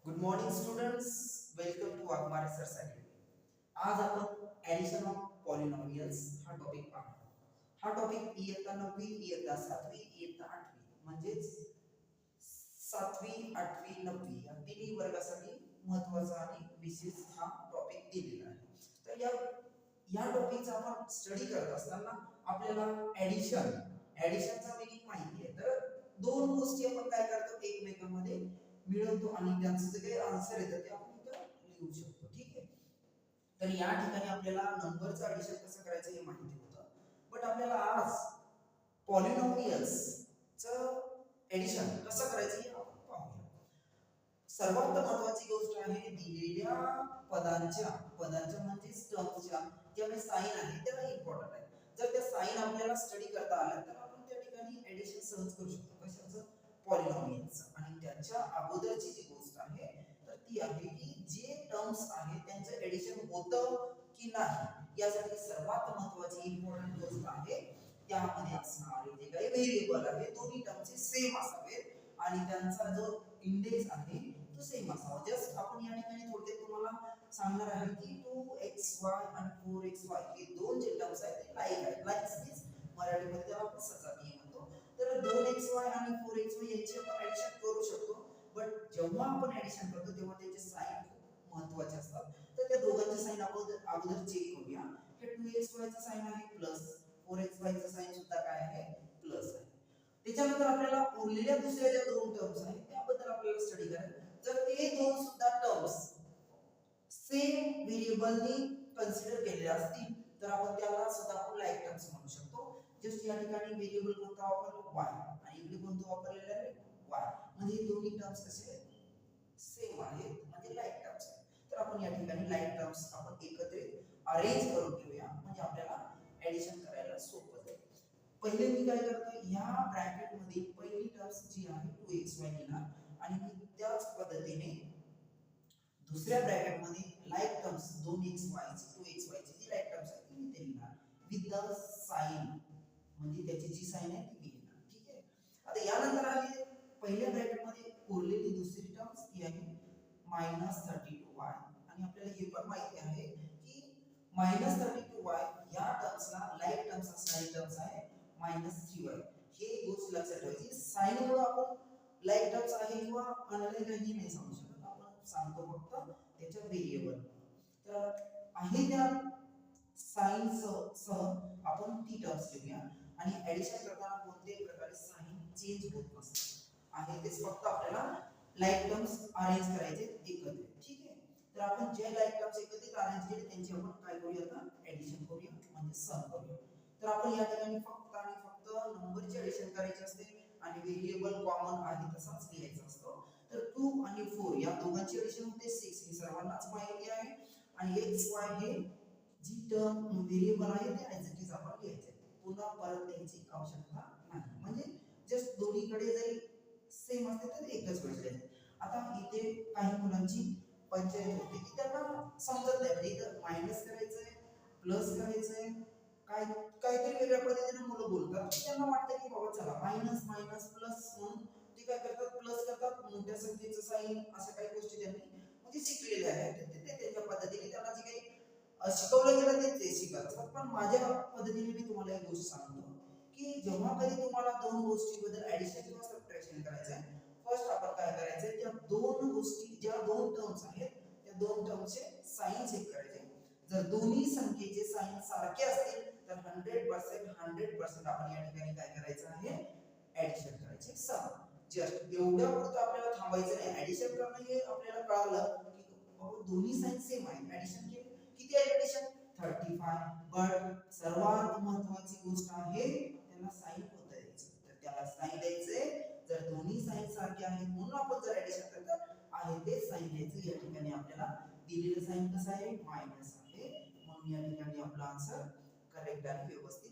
Good morning students, welcome to Waghmare sir academy. आज आपण addition of polynomials हा topic पाहणार. हा टॉपिक इयत्ता 9वी, इयत्ता 7वी, इयत्ता 8वी म्हणजेच 7वी, 8वी, 9वी या तिन्ही वर्गासाठी महत्त्वाचा आणि विशेष हा टॉपिक दिलेला आहे. तर या टॉपिकचा आपण स्टडी करत असताना आपल्याला ॲडिशनचा मीनिंग माहिती आहे. तर दोन गोष्टी आपण काय करतो, एकमेकांमध्ये मिळवतो आणि त्यांचं जे काही आन्सर येतं ते आपण इथं लिहू शकतो. ठीक आहे. तर या ठिकाणी आपल्याला नंबरचं ॲडिशन कसं करायचं हे माहिती होतं, बट आपल्याला आज पॉलिनॉमियल्स च ॲडिशन कसं करायचं हे आपण पाहूया. सर्वात महत्त्वाची गोष्ट आहे, दिलेल्या पदांच्या म्हणजे टर्म्सच्या ज्या काही साइन आहे त्या इम्पॉर्टंट आहे. जर त्या साइन आपल्याला स्टडी करता आल्या तर आपण त्या ठिकाणी ॲडिशन सहज करू शकतो. कशाचं? पॉलिनॉमियल्स. आणि त्याच्या अगोदरची जी गोष्ट आहे तर ती आहे की जे टर्म्स आहेत त्यांचं ॲडिशन होतं की नाही, यासाठी सर्वात महत्त्वाची इम्पॉर्टंट गोष्ट आहे त्यामध्ये असणारे जे काही व्हेरिएबल आहे दोन्ही टर्मचे सेम असावेत आणि त्यांचा जो इंडेक्स आहे तो सेम असावा. जस्ट आपण या ठिकाणी थोडक्यात तुम्हाला सांगणार आहे की 2xy आणि 4xy हे दोन जे टर्म्स आहेत ते लाईक आहेत. लाईक मीन्स मराठीमध्ये त्याला आपण सजातीय म्हणतो. तर 2xy आणि 4xy यांची आपण ॲडिशन करू शकतो, बट जेव्हा आपण ॲडिशन करतो तेव्हा त्याचे साइन खूप महत्त्वाचे असतात. तर त्या दोघांचे साइन अगोदर चेक करूया. हे 2xy चा साइन आहे प्लस, 4xy चा साइन सुद्धा काय आहे? प्लस आहे. त्याच्यानंतर आपल्याला उरलेल्या दुसऱ्या ज्या दोन टर्म्स आहेत त्याबद्दल आपल्याला स्टडी करायचं. जर ते दोन सुद्धा टर्म्स सेम व्हेरिएबलनी कन्सिडर केलेले असतील तर आपण त्याला सुद्धा आपण लाईक टर्म्स म्हणू शकतो. जस्ट या ठिकाणी व्हेरिएबल कोणता वापरलो? y, आणि इकडे कोणतं वापरलेलं आहे? y. म्हणजे दोन्ही टर्म्स कसे सेम आहेत म्हणजे लाईक टर्म्स आहेत. तर आपण या ठिकाणी लाईक टर्म्स आपण एकत्रित अरेंज करून घेऊया म्हणजे आपल्याला ॲडिशन करायला सोपं जाईल. पहिले मी काय करतो, ह्या ब्रॅकेट मध्ये पहिली टर्म्स जी आहे 2xy लिहिणार आणि मी त्याच पद्धतीने दुसऱ्या ब्रॅकेट मध्ये लाईक टर्म्स 2xy ची जी लाईक टर्म्स आहे ती मी लिहिणार विथ द साइन, म्हणजे त्याची जी साइन आहे ती लिहिणार. ठीक आहे. आता यानंतर आली पहिल्या ब्रॅकेट मध्ये उरलेली दुसरी टर्म्स ती आहे -32y आणि आपल्याला हे पण माहिती आहे की -32y या टर्म्सला लाईक टर्म्स असणारी टर्म्स आहे -3y. हे गोष्ट लक्षात ठेवायची. साइन मुळे आपण लाईक टर्म्स आहे किंवा अनलाईक आहे नाही सांगू शकत, आपण सांगतो फक्त त्याच्या व्हेरिएबल. तर आहे त्या साइन सह आपण ती टर्म्स घेऊया आणि ॲडिशन करताना कोणत्याही प्रकारे साइन चेंज होत नसते. आहे तेच फक्त आपल्याला लाईक टर्म्स अरेंज करायचे एकत्रित. ठीक आहे. तर आपण जे लाईक टर्म्स एकत्रित अरेंज केले त्यांची आपण काय करूया, आता ॲडिशन करूया म्हणजे सम करूया. तर आपण या ठिकाणी फक्त आणि फक्त नंबरची ॲडिशन करायची असते आणि व्हेरिएबल कॉमन आहे तसाच लिहायचा असतो. तर 2 आणि 4 या दोघांची ॲडिशन होते 6, ही सर्वांनाच माहिती आहे. आणि xy हे जी टर्म व्हेरिएबल आहे ते ॲज इट इज आपण लिहायचे, पुन्हा परत लिहायची आवश्यकता नाही. म्हणजे जस्ट दोन्हीकडे जरी सेम असते तर एकच गोष्ट आहे. आता इथे काही मुलांची पंचायत होते की त्यांना समजत नाही, म्हणजे इथं मायनस करायचंय प्लस करायचंय, काहीतरी वेगळ्या पद्धतीने मुलं बोलतात. त्यांना वाटतं की बाबा चला मायनस मायनस प्लस म्हणून ते काय करतात, प्लस करतात, मोठ्या संख्येचं साइन, अशा काही गोष्टी त्यांनी म्हणजे शिकलेल्या आहेत. ते त्यांच्या पद्धतीने त्यांना जे काही शिकवलं गेलं ते शिकत असतात. पण माझ्या पद्धतीने मी तुम्हाला एक गोष्ट सांगतो की जेव्हा कधी तुम्हाला दोन गोष्टीबद्दल ॲडिशन किंवा सबट्रॅक्शन करायचं आहे, फर्स्ट आपण काय करायचंय, त्या दोन गोष्टी ज्या दोन टर्म्स आहेत त्या दोन टर्मचे साइन चेक करायचे. जर दोन्ही संख्येचे साइन सारखे असतील तर 100% आपण या ठिकाणी काय करायचं आहे, ॲडिशन करायचे. सम. जस्ट एवढ्या पुरतं आपल्याला थांबायचं नाही. ॲडिशन करणं हे आपल्याला कळालं की बाबा दोन्ही साइन सेम आहेत, ॲडिशन केलं. किती आहे ॲडिशन? 35. बट सर्वात महत्त्वाची गोष्ट आहे त्याला साइन कोणतं द्यायचं, तर त्याला साइन द्यायचे जर दोन्ही साइन सारखे आहेत म्हणून आपण जर ॲडिशन करतो आहे ते साइन द्यायचं. या ठिकाणी आपल्याला दिलेलं साइन कसं आहे, मायनस आहे, म्हणून या ठिकाणी आपला आन्सर करेक्ट आणि व्यवस्थित